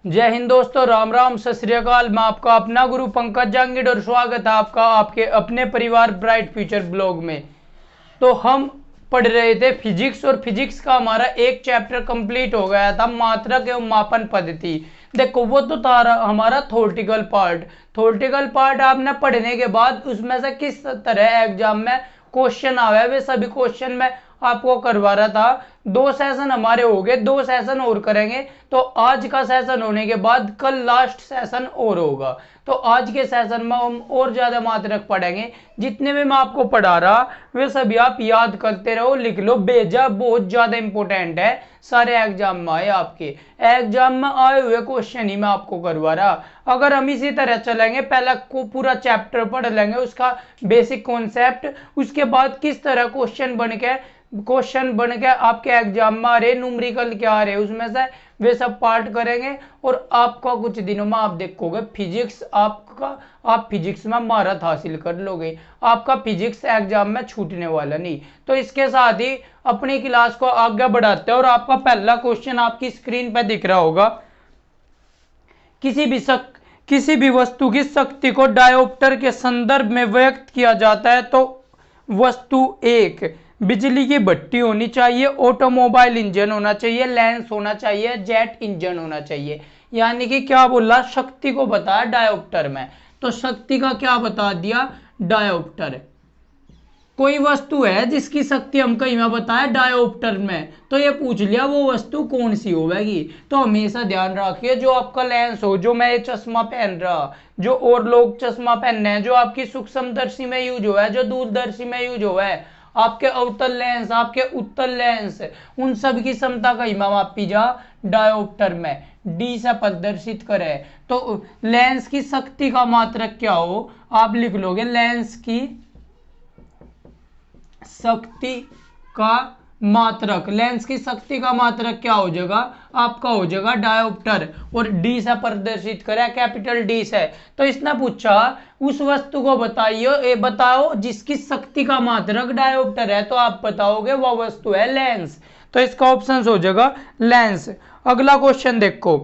जय हिंद दोस्तों, राम राम, सत श्री अकाल। मैं आपका अपना गुरु पंकज जांगिड और स्वागत है आपका आपके अपने परिवार ब्राइट फ्यूचर ब्लॉग में। तो हम पढ़ रहे थे फिजिक्स और फिजिक्स का हमारा एक चैप्टर कंप्लीट हो गया था, मात्रक एवं मापन पद्धति। देखो वो तो था हमारा थोरटिकल पार्ट आपने पढ़ने के बाद उसमें से किस तरह एग्जाम में क्वेश्चन आवे वे सभी क्वेश्चन में आपको करवा रहा था। 2 सेशन हमारे हो गए, 2 सेशन और करेंगे। तो आज का सेशन होने के बाद कल लास्ट सेशन और होगा। तो आज के सेशन में हम और ज्यादा मात्रक पढ़ेंगे। जितने भी मैं आपको पढ़ा रहा वे सभी आप याद करते रहो, लिख लो, भेजा बहुत ज्यादा इंपॉर्टेंट है। सारे एग्जाम में आए, आपके एग्जाम में आए हुए क्वेश्चन ही मैं आपको करवा रहा। अगर हम इसी तरह चलेंगे, पहला को पूरा चैप्टर पढ़ लेंगे, उसका बेसिक कॉन्सेप्ट, उसके बाद किस तरह क्वेश्चन बन के आपके एग्जाम में आ रहे, न्यूमेरिकल क्या आ रहे उसमें से वे सब पार्ट करेंगे। और आपका कुछ दिनों में आप देखोगे फिजिक्स आप फिजिक्स में महारत हासिल कर लोगे। आपका फिजिक्स एग्जाम में छूटने वाला नहीं। तो इसके साथ ही अपनी क्लास को आगे बढ़ाते हैं और आपका पहला क्वेश्चन आपकी स्क्रीन पर दिख रहा होगा। किसी भी वस्तु की शक्ति को डायोप्टर के संदर्भ में व्यक्त किया जाता है तो वस्तु एक बिजली की भट्टी होनी चाहिए, ऑटोमोबाइल इंजन होना चाहिए, लेंस होना चाहिए, जेट इंजन होना चाहिए। यानी कि क्या बोला, शक्ति को बताया डायोप्टर में। तो शक्ति का क्या बता दिया, डायोप्टर। कोई वस्तु है जिसकी शक्ति हम कहीं में बताया डायोप्टर में, तो ये पूछ लिया वो वस्तु कौन सी होगी। तो हमेशा ध्यान रखिए, जो आपका लेंस हो, जो मैं चश्मा पहन रहा, जो और लोग चश्मा पहनने हैं, जो आपकी सूक्ष्मदर्शी में यूज हुआ है, जो दूरदर्शी में यूज हुआ है, आपके अवतल लेंस, आपके उत्तल लेंस, उन सब की क्षमता कहीं में मापी जा डायोप्टर में, डी से प्रदर्शित करे। तो लेंस की शक्ति का मात्रक क्या हो, आप लिख लोगे लेंस की शक्ति का मात्रक। लेंस की शक्ति का मात्रक क्या हो जाएगा, आपका हो जाएगा डायोप्टर, और डी से प्रदर्शित करें, कैपिटल डी से। तो इसने पूछा उस वस्तु को बताओ जिसकी शक्ति का मात्रक डायोप्टर है, तो आप बताओगे वह वस्तु है लेंस। तो इसका ऑप्शन हो जाएगा लेंस। अगला क्वेश्चन देखो,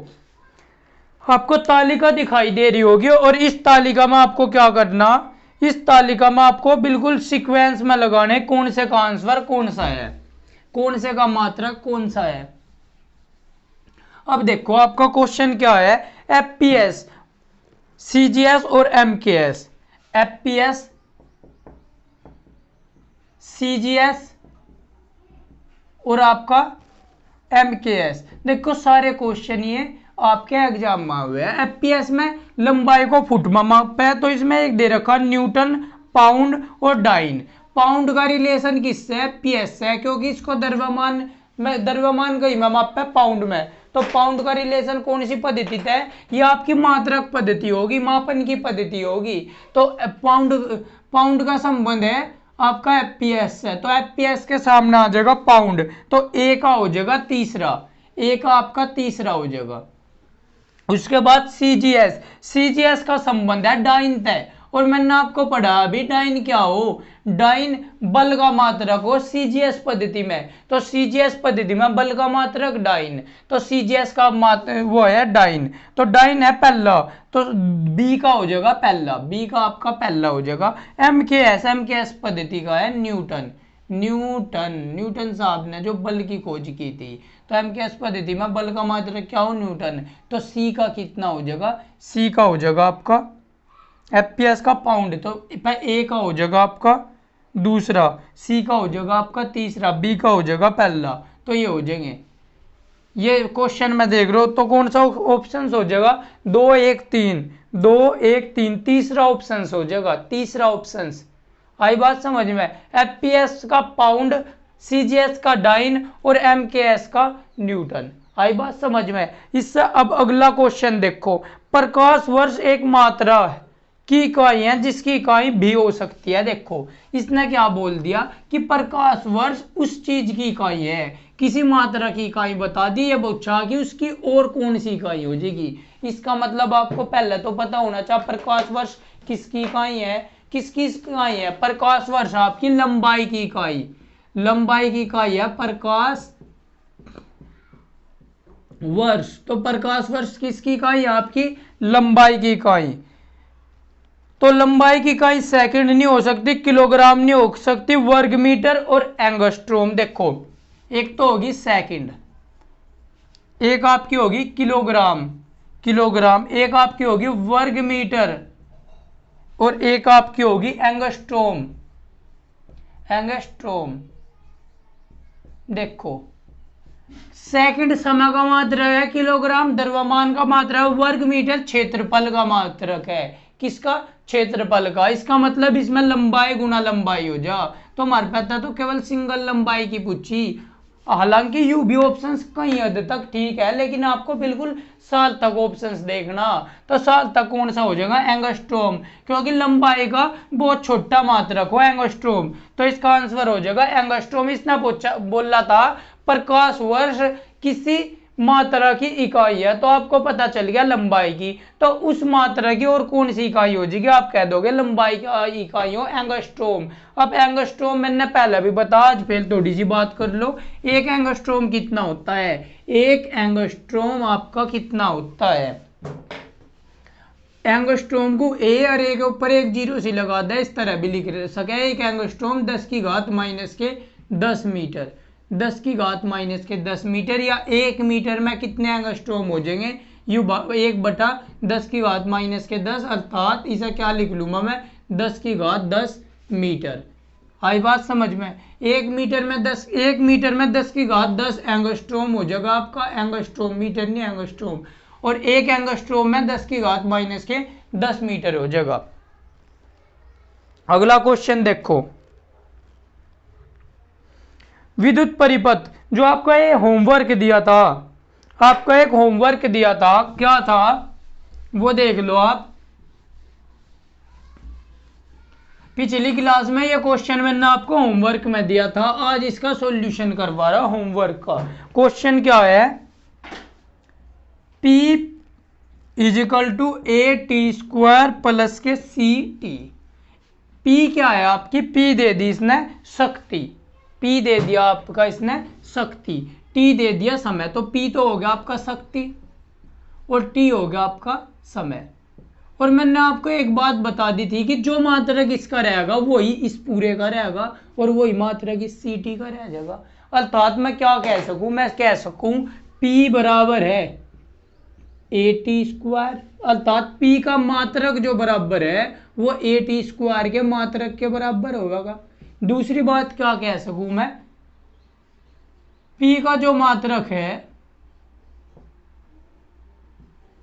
आपको तालिका दिखाई दे रही होगी और इस तालिका में आपको क्या करना, इस तालिका में आपको बिल्कुल सीक्वेंस में लगाने कौन से का आंसर कौन सा है, कौन से का मात्रक कौन सा है। अब देखो आपका क्वेश्चन क्या है, एफपीएस, सीजीएस और एमकेएस। एफपीएस, सीजीएस और आपका एमकेएस। देखो सारे क्वेश्चन ये आपके एग्जाम में हुए हैं। एफपीएस में लंबाई को फुट में मापा है, तो इसमें एक दे रखा न्यूटन, पाउंड और डाइन। पाउंड का रिलेशन किससे है, पीएस से है, क्योंकि इसको द्रव्यमान कहीं में मापा है पाउंड में। तो पाउंड का रिलेशन कौन सी पद्धति है, ये आपकी मात्रक पद्धति होगी, मापन की पद्धति होगी। तो पाउंड का संबंध है आपका एफपीएस है, तो एफपीएस के सामने आ जाएगा पाउंड। तो ए का हो जाएगा तीसरा, ए का आपका तीसरा हो जाएगा। उसके बाद सीजीएस, सीजीएस का संबंध है डाइन तय, और मैंने आपको पढ़ा अभी डाइन क्या हो, डाइन बल का मात्रक हो सीजीएस पद्धति में। तो सीजीएस पद्धति में बल का मात्रक डाइन, तो सीजीएस का वो है डाइन। तो डाइन है पहला, तो बी का हो जाएगा पहला, बी का आपका पहला हो जाएगा। एमकेएस पद्धति का है न्यूटन। न्यूटन साहब ने जो बल की खोज की थी। तो एमकेएस पद्धति में बल का मात्रक क्या हो, न्यूटन। तो सी का कितना हो जाएगा, सी का हो जाएगा आपका एफपीएस का पाउंड। तो ए का हो जाएगा आपका दूसरा, सी का हो जाएगा आपका तीसरा, बी का हो जाएगा पहला। तो ये हो जाएंगे, ये क्वेश्चन में देख रहे हो। तो कौन सा ऑप्शन हो जाएगा, 2 1 3, 2 1 3, तीसरा ऑप्शन हो जाएगा, तीसरा ऑप्शन। आई बात समझ में, एफपीएस का पाउंड, सीजीएस का डाइन और एमकेएस का न्यूटन। आई बात समझ में। इससे अब अगला क्वेश्चन देखो, प्रकाश वर्ष एक मात्रा की इकाई है जिसकी इकाई भी हो सकती है। देखो इसने क्या बोल दिया कि प्रकाश वर्ष उस चीज की इकाई है, किसी मात्रा की इकाई बता दी, ये पूछा कि उसकी और कौन सी इकाई हो जाएगी। इसका मतलब आपको पहले तो पता होना चाहिए प्रकाश वर्ष किसकी इकाई है, किसकी इकाई है, प्रकाश वर्ष आपकी लंबाई की इकाई, लंबाई की इकाई है प्रकाश वर्ष, तो प्रकाश वर्ष किसकी इकाई? आपकी लंबाई की इकाई। तो लंबाई की इकाई सेकंड नहीं हो सकती, किलोग्राम नहीं हो सकती, वर्ग मीटर और एंगस्ट्रोम। देखो एक तो होगी सेकंड, एक आपकी होगी किलोग्राम, किलोग्राम, एक आपकी होगी वर्ग मीटर और एक आपकी होगी एंगस्ट्रोम, एंगस्ट्रोम। देखो सेकंड समय का मात्रक है, किलोग्राम द्रव्यमान का मात्रक है, वर्ग मीटर क्षेत्रफल का मात्रक है। किसका? क्षेत्रफल का। इसका मतलब इसमें लंबाई गुना लंबाई हो जा, तो हमारे पास तो केवल सिंगल लंबाई की पूछी। हालांकि यू भी ऑप्शंस कई हद तक ठीक है, लेकिन आपको बिल्कुल साल तक ऑप्शंस देखना। तो साल तक कौन सा हो जाएगा? एंगस्ट्रोम, क्योंकि लंबाई का बहुत छोटा मात्रक हो एंगस्ट्रोम, तो इसका आंसर हो जाएगा एंगस्ट्रोम। इसने बोला था प्रकाश वर्ष किसी मात्रा की इकाई है, तो आपको पता चल गया लंबाई की, तो उस मात्रा की और कौन सी इकाई हो जाएगी? आप कह दोगे लंबाई की इकाई हो एंगस्ट्रोम। अब एंगस्ट्रोम मैंने पहले भी बताया, आज फिर थोड़ी सी बात कर लो। एक एंगस्ट्रोम कितना होता है? एक एंगस्ट्रोम आपका कितना होता है? एंगस्ट्रोम को ए और ए के ऊपर एक जीरो सी लगा दे, इस तरह भी लिख सके। एक एंगस्ट्रोम 10 की घात माइनस के 10 मीटर, 10 की घात माइनस के 10 मीटर, या 1 मीटर में कितने एंगस्ट्रोम हो जाएंगे? यू 1/10 की घात माइनस के 10, अर्थात इसे क्या लिख लूंगा मैं? 10 की घात 10 मीटर। आई बात समझ में? 1 मीटर में 10, 1 मीटर में 10 की घात 10 एंगस्ट्रोम हो जाएगा आपका, एंगस्ट्रोम, मीटर नहीं एंगस्ट्रोम। और एक एंगस्ट्रोम में 10 की घात माइनस के 10 मीटर हो जाएगा। अगला क्वेश्चन देखो, विद्युत परिपथ, जो आपको ये होमवर्क दिया था, आपको एक होमवर्क दिया था, क्या था वो देख लो आप। पिछली क्लास में ये क्वेश्चन मैंने आपको होमवर्क में दिया था, आज इसका सॉल्यूशन करवा रहा होमवर्क का। क्वेश्चन क्या है? P is equal to AT² plus के CT। P क्या है आपकी? P दे दी इसने शक्ति, P दे दिया आपका इसने शक्ति, T दे दिया समय, तो P तो हो गया आपका शक्ति और T हो गया आपका समय। और मैंने आपको एक बात बता दी थी कि जो मात्रक इसका रहेगा वही इस पूरे का रहेगा और वही मात्रक इस CT का रह जाएगा। अर्थात मैं क्या कह सकूं? मैं कह सकूं P बराबर है AT², अर्थात P का मात्रक जो बराबर है वो AT² के मात्रक के बराबर होगा। दूसरी बात क्या कह सकूं मैं? P का जो मात्रक है,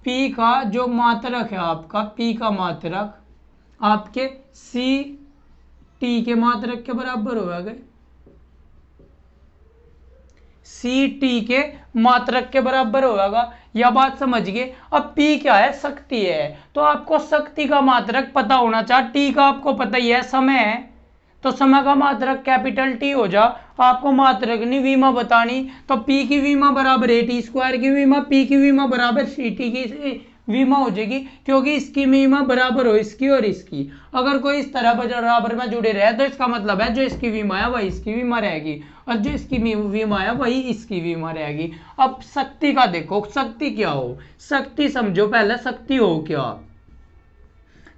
P का जो मात्रक है आपका, P का मात्रक आपके CT के मात्रक के बराबर होगा। CT के मात्रक के बराबर होगा, यह बात समझिए। अब P क्या है? शक्ति है, तो आपको शक्ति का मात्रक पता होना चाहिए। T का आपको पता ही है समय है, तो समय का मात्रक कैपिटल T हो जा। आपको मात्रक नहीं विमा बतानी, तो P की विमा बराबर AT² की विमा, P की विमा बराबर CT की विमा हो जाएगी, क्योंकि इसकी विमा बराबर हो इसकी और इसकी। अगर कोई इस तरह बराबर में जुड़े रहे तो इसका मतलब है जो इसकी विमा है वही इसकी विमा रहेगी और जो इसकी विमा है वही इसकी विमा रहेगी। अब शक्ति का देखो, शक्ति क्या हो? शक्ति समझो पहले, शक्ति हो क्या?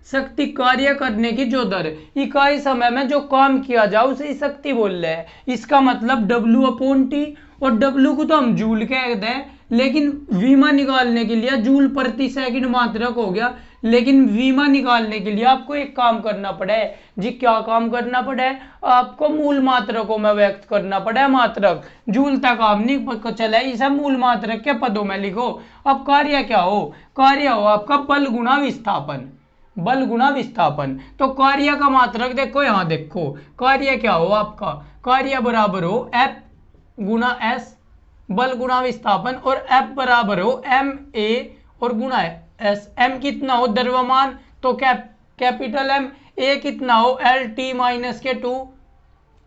शक्ति कार्य करने की जो दर, इकाई समय में जो काम किया जाए उसे शक्ति बोल रहे हैं। इसका मतलब W/T, और W को तो हम जूल कहते हैं, लेकिन विमा निकालने के लिए जूल प्रति सेकंड मात्रक हो गया। लेकिन विमा निकालने के लिए आपको एक काम करना पड़े जी। क्या काम करना पड़े? आपको मूल मात्रकों में व्यक्त करना पड़े मात्रक। जूल तक काम नहीं चले, इसे मूल मात्रक के पदों में लिखो। अब कार्य क्या हो? कार्य हो आपका बल गुणा विस्थापन, बल गुणा विस्थापन। तो कार्य का मात्रक देखो, यहां देखो कार्य क्या हो आपका? कार्य बराबर हो F गुणा S, बल गुणा विस्थापन, और F बराबर हो MA और गुणा S। M कितना हो? द्रव्यमान, तो कैपिटल M। A कितना हो? LT माइनस के 2,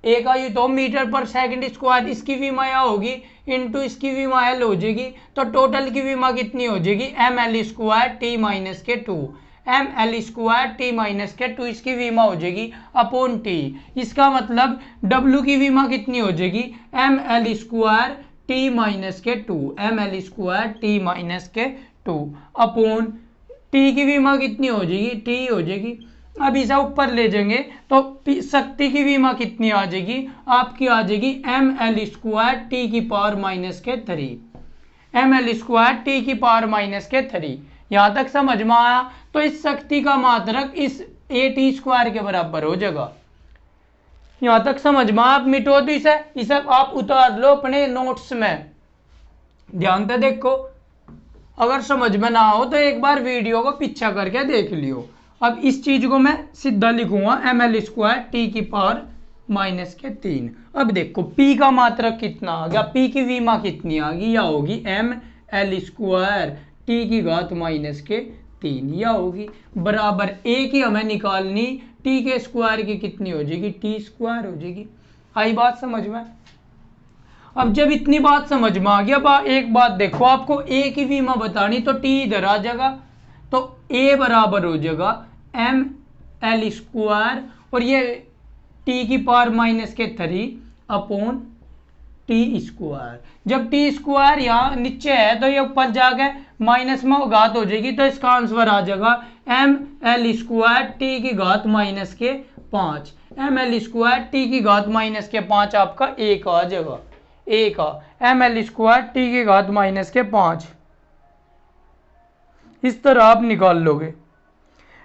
A का ये तो मीटर पर सेकंड स्क्वायर, इसकी विमा होगी इंटू इसकी विमा L हो जाएगी, तो टोटल की विमा कितनी हो जाएगी? ML² T माइनस के 2, ML² T माइनस के 2 इसकी विमा हो जाएगी अपॉन T। इसका मतलब W की विमा कितनी हो जाएगी? ML² टी माइनस के 2, ml स्क्वायर टी माइनस के 2 अपॉन टी की विमा कितनी हो जाएगी, टी हो जाएगी। अब इसे ऊपर ले जाएंगे तो शक्ति की विमा कितनी आ जाएगी, आपकी आ जाएगी ml स्क्वायर टी की पावर माइनस के 3, ml स्क्वायर टी की पावर माइनस के 3। यहां तक समझ में आया। तो इस शक्ति का मात्रक इस AT स्क्वायर के बराबर हो जाएगा। यहां तक समझ में, आप मिटो तो इसे आप उतार लो अपने नोट्स में, ध्यान से देखो। अगर समझ में ना हो तो एक बार वीडियो को पीछा करके देख लियो। अब इस चीज को मैं सीधा लिखूंगा ml स्क्वायर टी की पावर माइनस के 3। अब देखो P का मात्रक कितना आ गया, P की विमा कितनी आ गई, या होगी ml स्क्वायर टी की घात माइनस के 3, या होगी बराबर A की हमें निकालनी, टी के स्क्वायर की कितनी हो जाएगी, टी स्क्वायर हो जाएगी। आई बात समझ में। अब जब इतनी बात समझ में आ गया, एक बात देखो, आपको A की विमा बतानी तो टी इधर आ जाएगा, तो A बराबर हो जाएगा ml स्क्वायर और ये टी की पावर माइनस के 3 अपॉन टी स्क्वायर। जब टी स्क्वायर यहाँ नीचे है तो ये ऊपर जाके माइनस में घात हो जाएगी, तो इसका आंसर आ जाएगा ml स्क्वायर टी की घात माइनस के 5, ml स्क्वायर टी की घात माइनस के 5 आपका A का आ जाएगा, A का ml स्क्वायर टी की घात माइनस के 5। इस तरह आप निकाल लोगे।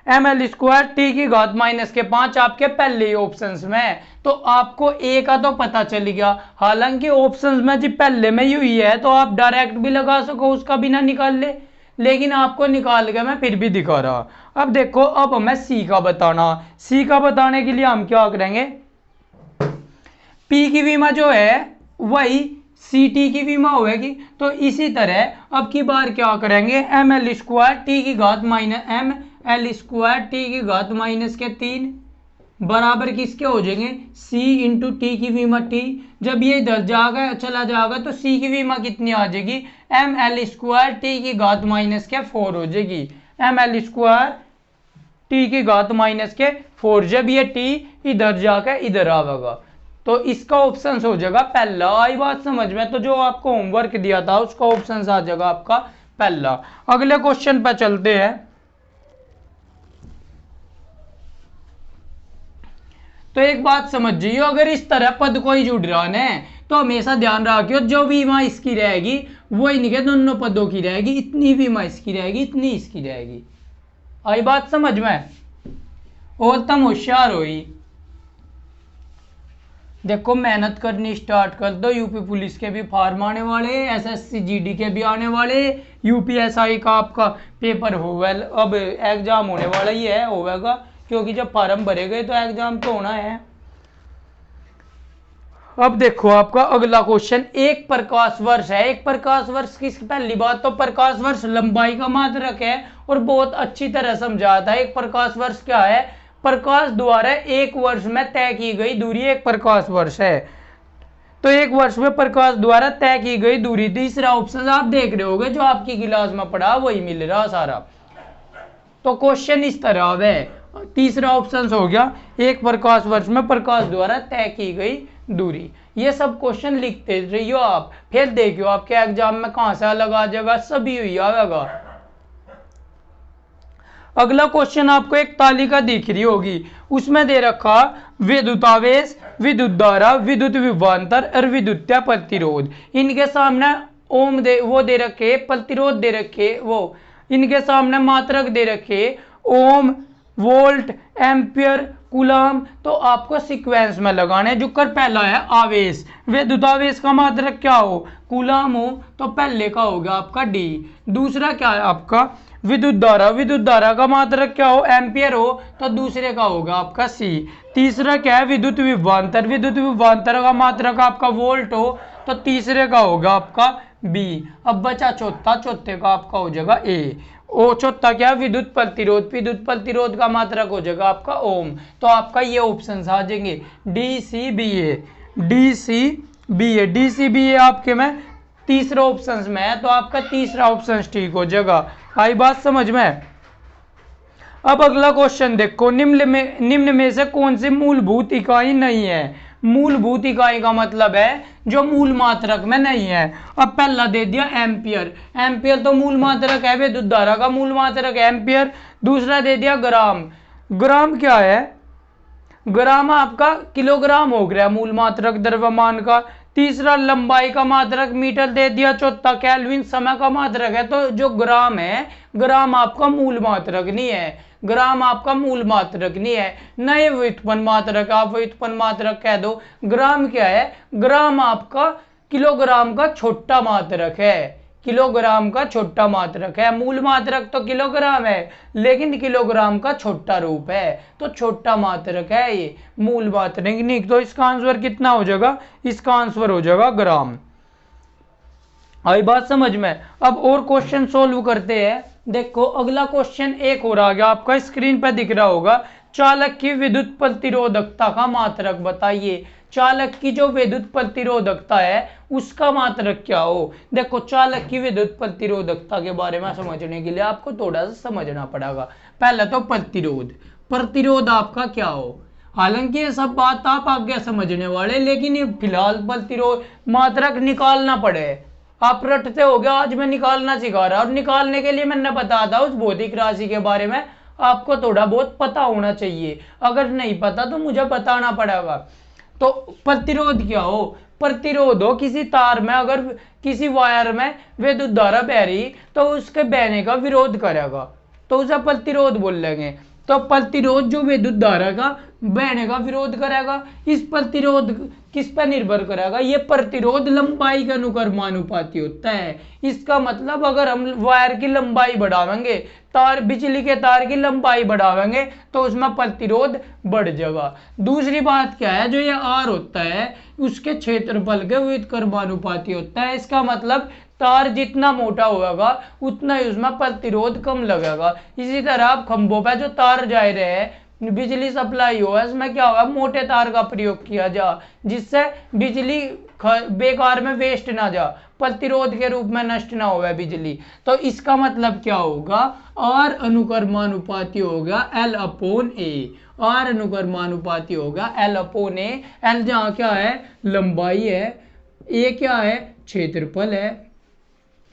ml स्क्वायर टी की घात माइनस के 5 आपके पहले ही ऑप्शंस में है, तो आपको A का तो पता चल गया। हालांकि ऑप्शंस में जी पहले में ही हुई है तो आप डायरेक्ट भी लगा सको, उसका बिना निकाल ले, लेकिन आपको निकाल के मैं फिर भी दिखा रहा। अब देखो, अब हमें C का बताना। C का बताने के लिए हम क्या करेंगे, P की विमा जो है वही CT की विमा होगी, तो इसी तरह अब की बार क्या करेंगे, ml स्क्वायर टी की घात माइनस ml स्क्वायर टी की घात माइनस के 3 बराबर किसके हो जाएंगे, C इंटू टी की विमा T। जब ये इधर जाएगा चला जाएगा तो C की विमा कितनी आ जाएगी, ml स्क्वायर टी की घात माइनस के 4 हो जाएगी, ml स्क्वायर टी की घात माइनस के 4। जब ये T इधर जाकर इधर आवेगा तो इसका ऑप्शन हो जाएगा पहला। आई बात समझ में। तो जो आपको होमवर्क दिया था उसका ऑप्शन आ जाएगा आपका पहला। अगले क्वेश्चन पर चलते हैं। तो एक बात समझिए, अगर इस तरह पद कोई जुड़ रहा है तो हमेशा ध्यान रखियो जो विमा इसकी रहेगी वही नहीं के दोनों पदों की रहेगी, इतनी विमा इसकी रहेगी, इतनी इसकी रहेगी। आई बात समझ में। और तुम होशियार हो ही। देखो मेहनत करनी स्टार्ट कर दो, यूपी पुलिस के भी फार्म आने वाले, एसएससी जीडी के भी आने वाले, यूपीएसआई का आपका पेपर होगा, अब एग्जाम होने वाला ही है, होगा, क्योंकि जब फार्म भरे गए तो एग्जाम तो होना है। अब देखो आपका अगला क्वेश्चन, एक प्रकाश वर्ष है। एक प्रकाश वर्ष की पहली बात तो प्रकाश वर्ष लंबाई का मात्रक है और बहुत अच्छी तरह समझाता है। एक प्रकाश वर्ष क्या है, प्रकाश द्वारा एक वर्ष में तय की गई दूरी एक प्रकाश वर्ष है। तो एक वर्ष में प्रकाश द्वारा तय की गई दूरी। तीसरा ऑप्शन आप देख रहे होगे जो आपकी क्लास में पढ़ा वही मिल रहा सारा। तो क्वेश्चन इस तरह है, तीसरा ऑप्शन हो गया एक प्रकाश वर्ष में प्रकाश द्वारा तय की गई दूरी। ये सब क्वेश्चन लिखते रहियो आप, फिर देखियो आपके एग्जाम में कहां से अलग आ जाएगा, सभी हुई आएगा। अगला क्वेश्चन आपको एक तालिका दिख रही होगी, उसमें दे रखा विद्युतावेश, विद्युत धारा, विद्युत विभवांतर और विद्युतीय प्रतिरोध। इनके सामने ओम दे रखे, प्रतिरोध दे रखे, वो इनके सामने मात्रक दे रखे ओम, वोल्ट, एम्पियर, कूलम। तो आपको सीक्वेंस में लगाने। जो कर पहला है आवेश, विद्युतावेश का मात्रक क्या हो, कूलम हो, तो पहले का होगा आपका डी। दूसरा क्या है आपका विद्युत धारा, विद्युत धारा का मात्रक क्या हो, एम्पियर हो, तो दूसरे का होगा आपका सी। तीसरा क्या है विद्युत विभवांतर, विद्युत विभवांतर का मात्रक आपका वोल्ट हो, तो तीसरे का होगा आपका बी। अब बचा चौथा, चौथे का आपका हो जाएगा ए। ओ चौथा क्या विद्युत प्रतिरोध, विद्युत प्रतिरोध का मात्रक हो जाएगा आपका ओम। तो आपका ये ऑप्शन आ जाएंगे डी सी बी ए, डी सी बी ए, डी सी बी ए आपके में तीसरा ऑप्शन में है, तो आपका तीसरा ऑप्शन ठीक हो जाएगा। आई बात समझ में। अब अगला क्वेश्चन देखो, निम्न में से कौन सी मूलभूत इकाई नहीं है। मूलभूत इकाई का मतलब है जो मूल मात्रक में नहीं है। अब पहला दे दिया एम्पियर, एम्पियर तो मूल मात्रक है, विद्युत धारा का मूल मात्रक है एम्पियर। दूसरा दे दिया ग्राम, ग्राम क्या है, ग्राम आपका किलोग्राम हो गया मूल मात्रक द्रव्यमान का। तीसरा लंबाई का मात्रक मीटर दे दिया। चौथा केल्विन समय का मात्रक है। तो जो ग्राम है, ग्राम आपका मूल मात्रक नहीं है, ग्राम आपका मूल मात्रक नहीं है, न ये व्युत्पन्न मात्रक, आप व्युत्पन्न मात्रक कह दो। ग्राम क्या है, ग्राम आपका किलोग्राम का छोटा मात्रक है, किलोग्राम का छोटा मात्रक है। मूल मात्रक तो किलोग्राम है, लेकिन किलोग्राम का छोटा रूप है, तो छोटा मात्रक है ये, मूल मात्रक नहीं। तो इसका आंसर कितना हो जाएगा, इसका आंसर हो जाएगा ग्राम। आई बात समझ में। अब और क्वेश्चन सोल्व करते हैं। देखो अगला क्वेश्चन एक और आ गया, आपका स्क्रीन पर दिख रहा होगा। चालक की विद्युत प्रतिरोधकता का मात्रक बताइए। चालक की जो विद्युत प्रतिरोधकता है उसका मात्रक क्या हो। देखो चालक की विद्युत प्रतिरोधकता के बारे में समझने के लिए आपको थोड़ा सा समझना पड़ेगा। पहले तो प्रतिरोध, प्रतिरोध आपका क्या हो। हालांकि ये सब बात आप आगे समझने वाले, लेकिन ये फिलहाल प्रतिरोध मात्रक निकालना पड़े। आप रटते हो गया, आज मैं निकालना सिखा रहा, और निकालने के लिए मैंने बताया था उस भौतिक राशि के बारे में आपको थोड़ा बहुत पता होना चाहिए। अगर नहीं पता तो मुझे बताना पड़ेगा। तो प्रतिरोध क्या हो, प्रतिरोध हो किसी तार में, अगर किसी वायर में विद्युत धारा बह रही तो उसके बहने का विरोध करेगा, तो उसे प्रतिरोध बोल लेंगे। तो प्रतिरोध जो विद्युत धारा का बहने का विरोध करेगा, इस प्रतिरोध किस पर निर्भर करेगा, ये प्रतिरोध लंबाई के अनुक्रमानुपाती होता है। इसका मतलब अगर हम वायर की लंबाई बढ़ावेंगे, तार बिजली के तार की लंबाई बढ़ावेंगे, तो उसमें प्रतिरोध बढ़ जाएगा। दूसरी बात क्या है, जो ये आर होता है उसके क्षेत्रफल के व्युत्क्रमानुपाती होता है। इसका मतलब तार जितना मोटा होगा उतना ही उसमें प्रतिरोध कम लगेगा। इसी तरह आप खंभों पर जो तार जा रहे हैं, बिजली सप्लाई हो, इसमें क्या होगा, मोटे तार का प्रयोग किया जा, जिससे बिजली बेकार में वेस्ट ना जा, प्रतिरोध के रूप में नष्ट ना हो बिजली। तो इसका मतलब क्या होगा, आर अनुक्रमानुपाती होगा एल अपॉन ए, आर अनुक्रमानुपाती होगा एल अपॉन ए। एल जहाँ क्या है, लंबाई है, ए क्या है, क्षेत्रफल है,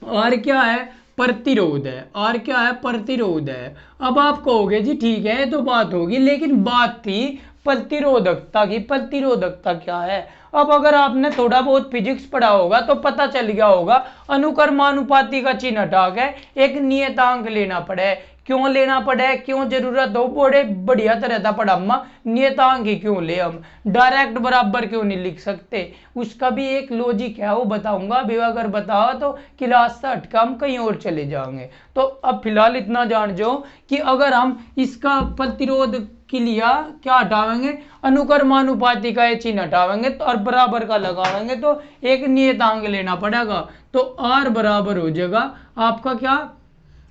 आर क्या है, प्रतिरोध है, आर क्या है, प्रतिरोध है। अब आप कहोगे जी ठीक है तो बात होगी, लेकिन बात थी प्रतिरोधकता की। प्रतिरोधकता क्या है, अब अगर आपने थोड़ा बहुत फिजिक्स पढ़ा होगा तो पता चल गया होगा, अनुक्रमानुपाती का चिन्ह हटा के एक नियतांक लेना पड़े। क्यों लेना पड़े, क्यों जरूरत हो, बड़े बढ़िया तरह था पढ़ा, नियतांक ही क्यों ले, हम डायरेक्ट बराबर क्यों नहीं लिख सकते, उसका भी एक लॉजिक है, वो बताऊंगा। अभी अगर बताओ तो क्लास से हटकर हम कहीं और चले जाएंगे। तो अब फिलहाल इतना जान जो कि अगर हम इसका प्रतिरोध के लिए क्या हटावेंगे, अनुक्रमानुपाती का ये चिन्ह हटावेंगे तो और बराबर का लगावेंगे, तो एक नियतांक लेना पड़ेगा। तो आर बराबर हो जाएगा आपका क्या,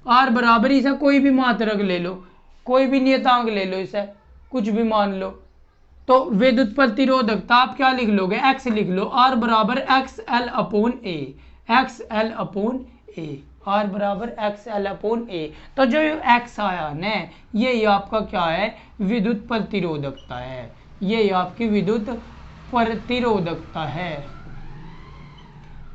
आर बराबर, इसे कोई भी मात्रक ले लो, कोई भी नियतांक ले लो, इसे कुछ भी मान लो। तो विद्युत प्रतिरोधकता आप क्या लिख लोगे, एक्स लिख लो, आर बराबर x l upon a, x l upon a, r बराबर एक्स एल अपॉन ए। तो जो एक्स आया न, ये आपका क्या है, विद्युत प्रतिरोधकता है, ये आपकी विद्युत प्रतिरोधकता है,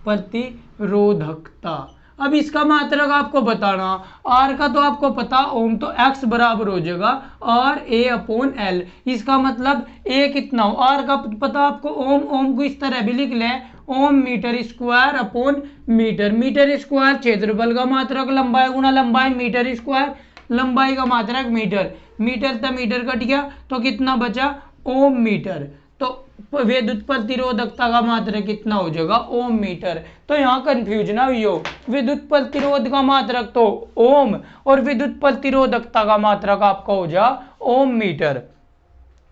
प्रतिरोधकता। अब इसका मात्रक आपको बताना, आर का तो आपको पता ओम, तो एक्स बराबर हो जाएगा आर ए अपॉन एल। इसका मतलब ए कितना हो, आर का पता आपको ओम, ओम को इस तरह भी लिख लें, ohm metre square upon metre, metre square क्षेत्रफल का मात्रक, लंबाई गुना लंबाई, मीटर स्क्वायर लंबाई का मात्रक मीटर, मीटर तो मीटर कट गया तो कितना बचा, ओम मीटर। तो विद्युत प्रतिरोधकता का मात्रक कितना हो जाएगा, ओम मीटर। तो यहाँ कंफ्यूज ना हुई हो, विद्युत प्रतिरोध का मात्रक तो ओम और विद्युत प्रतिरोधकता का मात्रक आपका हो जा ओम मीटर।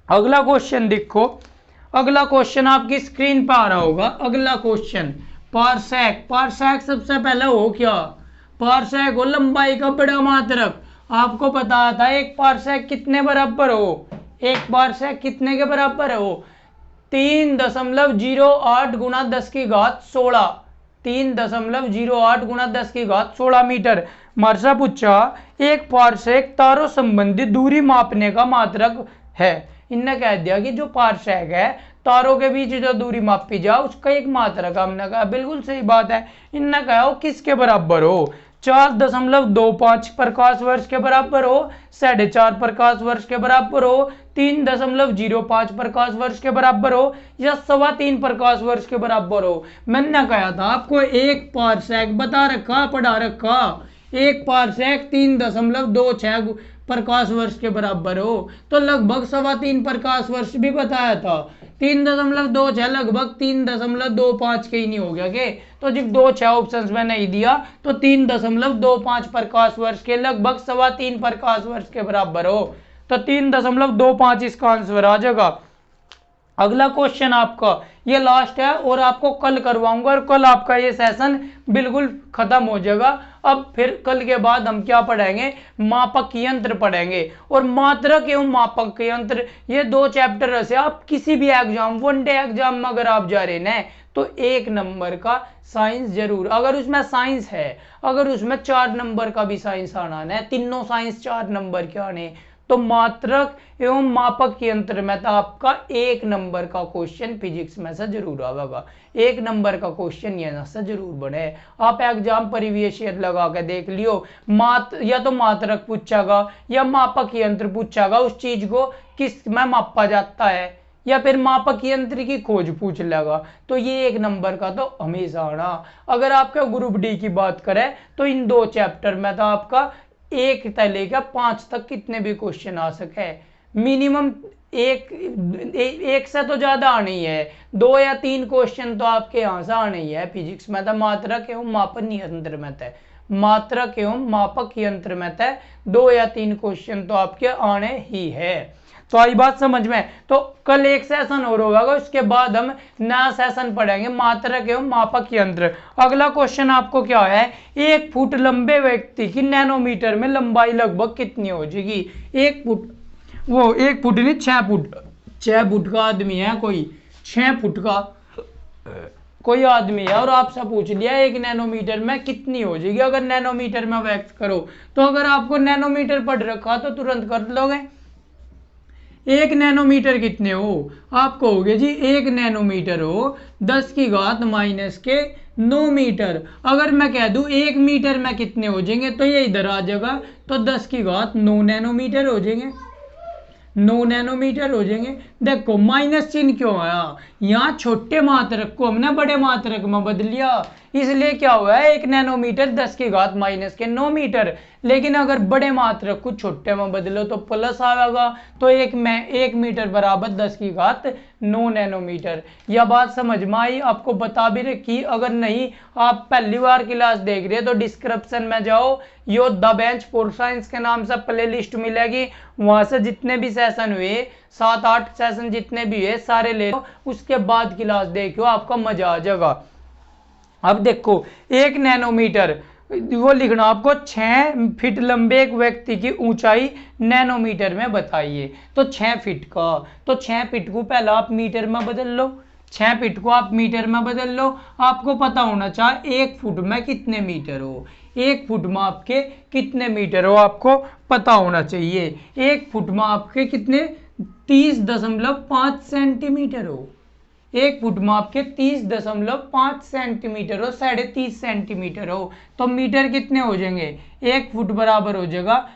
अगला क्वेश्चन देखो, अगला क्वेश्चन आपकी स्क्रीन पर आ रहा होगा। अगला क्वेश्चन पारसेक, पारसेक सबसे पहले हो क्या, पारसेक हो लंबाई का बड़ा मात्रक। आपको पता था एक पारसेक कितने बराबर हो, एक पारसेक कितने के बराबर हो, 3.08 गुणा 10 की घात 16, 3.08 गुणा 10 की घात 16 मीटर। मरसा पूछा एक पारसेक तारों संबंधित दूरी मापने का मात्रक है। इनने कह दिया कि जो पारसेक है तारों के बीच जो दूरी मापी जाए उसका एक मात्रक। हमने कहा बिल्कुल सही बात है। इनने कहा हो किसके बराबर हो, 4.25 प्रकाश वर्ष के बराबर हो, 4.5 प्रकाश वर्ष के बराबर हो, 3.05 प्रकाश वर्ष के बराबर हो, या 3.25 प्रकाश वर्ष के बराबर हो। मैंने कहा था आपको एक पारसेक बता रखा, पढ़ा रखा, एक पारसेक 3.26 प्रकाश वर्ष के बराबर हो, तो लगभग 3.25 प्रकाश वर्ष भी बताया था। 3.26 लगभग 3.25 के ही नहीं हो गया के, तो जब 2 ऑप्शंस में नहीं दिया तो 3.25 प्रकाश वर्ष के लगभग 3.25 प्रकाश वर्ष के बराबर हो, तो 3.25 इसका आंसर आ जाएगा। अगला क्वेश्चन आपका ये लास्ट है और आपको कल करवाऊंगा, और कल आपका ये सेशन बिल्कुल खत्म हो जाएगा। अब फिर कल के बाद हम क्या पढ़ेंगे, मापक यंत्र पढ़ेंगे, और मात्रक एवं मापक यंत्र ये 2 चैप्टर से आप किसी भी एग्जाम, 1 डे एग्जाम में अगर आप जा रहे हैं तो 1 नंबर का साइंस जरूर, अगर उसमें साइंस है, अगर उसमें 4 नंबर का भी साइंस आना है, तीनों साइंस 4 नंबर के आने, तो मात्रक एवं मापक यंत्र में तो आपका 1 नंबर का क्वेश्चन फिजिक्स में से जरूर आएगा। 1 नंबर का क्वेश्चन यहाँ से जरूर बने। आप एग्जाम प्रीवियस ईयर लगा के देख लियो, या तो मात्रक पूछागा या मापक यंत्र पूछागा, उस चीज को किस में मापा जाता है, या फिर मापक यंत्र की खोज पूछ लेगा, तो ये 1 नंबर का तो हमेशा आना। अगर आपका ग्रुप डी की बात करें तो इन 2 चैप्टर में तो आपका 1 से लेकर 5 तक कितने भी क्वेश्चन आ सके, मिनिमम एक से तो ज्यादा आनी है, 2 या 3 क्वेश्चन तो आपके यहाँ से आने ही है फिजिक्स में। तो मात्रक एवं मापक यंत्र में तय, मात्रक एवं मापक यंत्र में तय 2 या 3 क्वेश्चन तो आपके आने ही है। तो आई बात समझ में। तो कल एक सेशन और होगा, उसके बाद हम नया सेशन पढ़ेंगे मात्रक एवं मापक यंत्र। अगला क्वेश्चन आपको क्या है, 1 फुट लंबे व्यक्ति की नैनोमीटर में लंबाई लगभग कितनी हो जाएगी। 1 फुट, वो 1 फुट नहीं 6 फुट, 6 फुट का आदमी है कोई, 6 फुट का कोई आदमी है, और आपसे पूछ लिया 1 नैनोमीटर में कितनी हो जाएगी। अगर नैनोमीटर में व्यक्त करो तो अगर आपको नैनोमीटर पढ़ रखा तो तुरंत कर लोगे। 1 नैनोमीटर कितने हो, आप कहोगे जी 1 नैनोमीटर हो 10⁻⁻⁹ मीटर। अगर मैं कह दूं 1 मीटर में कितने हो जाएंगे, तो ये इधर आ जाएगा, तो 10⁹ नैनोमीटर हो जाएंगे, 9 नैनोमीटर हो जाएंगे। देखो माइनस चिन्ह क्यों आया, यहाँ छोटे मात्रक को हमने बड़े मात्रक में बदल लिया, इसलिए क्या हुआ है 1 नैनोमीटर 10⁻⁻⁹ मीटर। लेकिन अगर बड़े मात्रक को छोटे में बदलो तो प्लस आएगा, तो 1 मीटर बराबर 10⁻⁹ नैनोमीटर। यह बात समझ में आई, आपको बता भी रखी। अगर नहीं आप पहली बार क्लास देख रहे हैं तो डिस्क्रिप्शन में जाओ, यो द बेंच फॉर साइंस के नाम से प्ले लिस्ट मिलेगी, वहां से जितने भी सेशन हुए 7-8 सेशन जितने भी हुए सारे ले लो, उसके बाद क्लास देखो, आपका मजा आ जाएगा। अब देखो 1 नैनोमीटर वो लिखना आपको, 6 फीट लंबे एक व्यक्ति की ऊंचाई नैनोमीटर में बताइए। तो 6 फीट का, तो 6 फीट को पहले आप मीटर में बदल लो, 6 फीट को आप मीटर में बदल लो। आपको पता होना चाहिए 1 फुट में कितने मीटर हो, 1 फुट में आपके कितने मीटर हो आपको पता होना चाहिए। 1 फुट में आपके कितने 30.5 सेंटीमीटर हो, 1 फुट में आपके 30.5 सेंटीमीटर हो, 30.5 सेंटीमीटर हो, तो मीटर कितने हो जाएंगे, 1 फुट बराबर हो जाएगा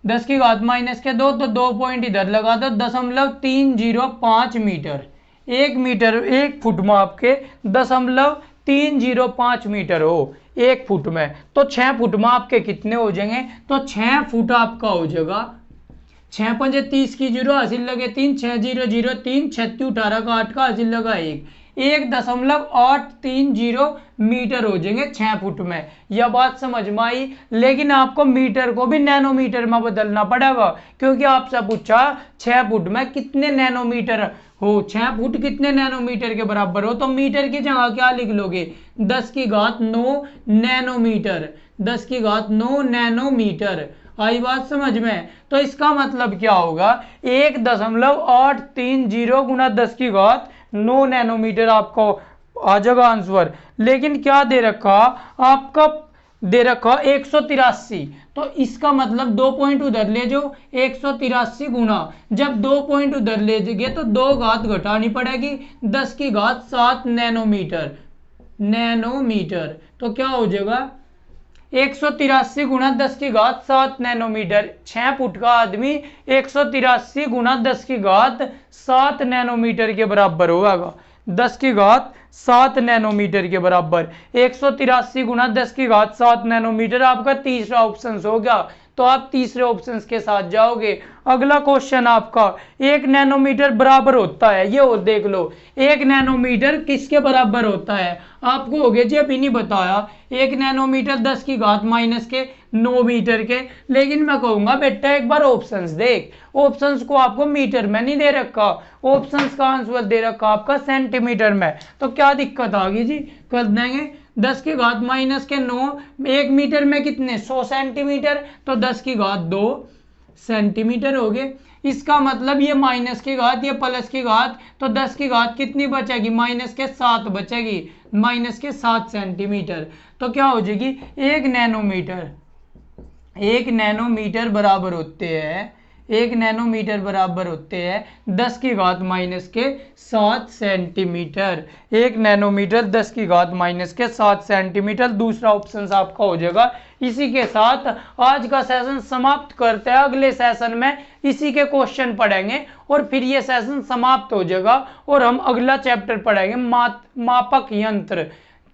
10⁻⁻2, तो 2 पॉइंट इधर लगा दो, 0.305 मीटर। 1 फुट में आपके 0.305 मीटर हो 1 फुट में, तो 6 फुट में आपके कितने हो जाएंगे, तो 6 फुट आपका हो जाएगा 6×5 30 की 0 हासिल लगे 3, 6003, 3618 का 8 का हासिल लगा 1.830 मीटर हो जाएंगे 6 फुट में। यह बात समझ में आई। लेकिन आपको मीटर को भी नैनोमीटर में बदलना पड़ेगा, क्योंकि आपसे पूछा 6 फुट में कितने नैनोमीटर हो, 6 फुट कितने नैनोमीटर के बराबर हो, तो मीटर की जगह क्या लिख लोगे 10⁹ नैनोमीटर, 10⁹ नैनोमीटर। आई बात समझ में। तो इसका मतलब क्या होगा 1.830 गुना 10⁹ नैनोमीटर आपको आ जाएगा आंसर। लेकिन क्या दे रखा आपका दे रखा 183, तो इसका मतलब 2 पॉइंट उधर ले जाओ, 183 गुना, जब 2 पॉइंट उधर ले जाओगे तो 2 घात घटानी पड़ेगी, 10 की घात 7 नैनोमीटर, नैनोमीटर। तो क्या हो जाएगा 183 गुना 10 की घात 7 नैनोमीटर, 6 फुट का आदमी 183 गुना 10 की घात 7 नैनोमीटर के बराबर होगा, 10 की घात 7 नैनोमीटर के बराबर, 183 गुना 10 की घात 7 नैनोमीटर आपका तीसरा ऑप्शन हो गया। तो आप तीसरे ऑप्शन के साथ जाओगे। अगला क्वेश्चन आपका, 1 नैनोमीटर बराबर होता है, ये और देख लो, 1 नैनोमीटर किसके बराबर होता है, आपको हो गया जी अभी नहीं बताया, 1 नैनोमीटर 10 की घात माइनस के 9 मीटर के। लेकिन मैं कहूंगा बेटा एक बार ऑप्शंस देख, ऑप्शंस को आपको मीटर में नहीं दे रखा, ऑप्शंस का आंसर दे रखा आपका सेंटीमीटर में, तो क्या दिक्कत आ गई जी, कर देंगे। 10 की घात माइनस के 9, 1 मीटर में कितने 100 सेंटीमीटर, तो 10 की घात 2 सेंटीमीटर हो गए। इसका मतलब ये माइनस की घात, ये प्लस की घात, तो 10 की घात कितनी बचेगी, माइनस के 7 बचेगी, माइनस के 7 सेंटीमीटर। तो क्या हो जाएगी 1 नैनोमीटर, 1 नैनोमीटर बराबर होते हैं, 1 नैनोमीटर बराबर होते हैं 10 की घात माइनस के 7 सेंटीमीटर, 1 नैनोमीटर 10 की घात माइनस के 7 सेंटीमीटर, दूसरा ऑप्शन आपका हो जाएगा। इसी के साथ आज का सेशन समाप्त करते हैं, अगले सेशन में इसी के क्वेश्चन पढ़ेंगे और फिर ये सेशन समाप्त हो जाएगा और हम अगला चैप्टर पढ़ेंगे मापक यंत्र,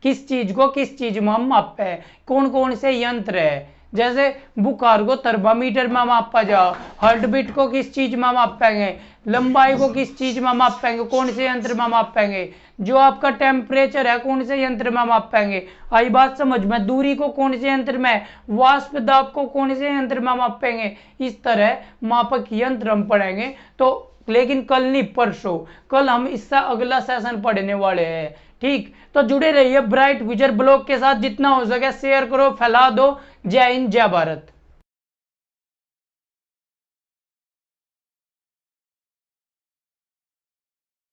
किस चीज को किस चीज में हम मापते हैं, कौन कौन से यंत्र है, जैसे बुखार को थर्मामीटर में मापा जाओ, हार्ट बीट को किस चीज में मापेंगे, लंबाई को किस चीज में मापेंगे, कौन से यंत्र में मापेंगे, जो आपका टेम्परेचर है कौन से यंत्र में मापेंगे, आई बात समझ में, दूरी को कौन से यंत्र में, वाष्प दाब को कौन से यंत्र में मापेंगे, इस तरह मापक यंत्र हम पढ़ेंगे। तो लेकिन कल नहीं परसों, कल हम इसका अगला सेशन पढ़ने वाले हैं, ठीक। तो जुड़े रहिए ब्राइट फ्यूचर ब्लॉग के साथ, जितना हो सके शेयर करो, फैला दो। जय हिंद, जय भारत।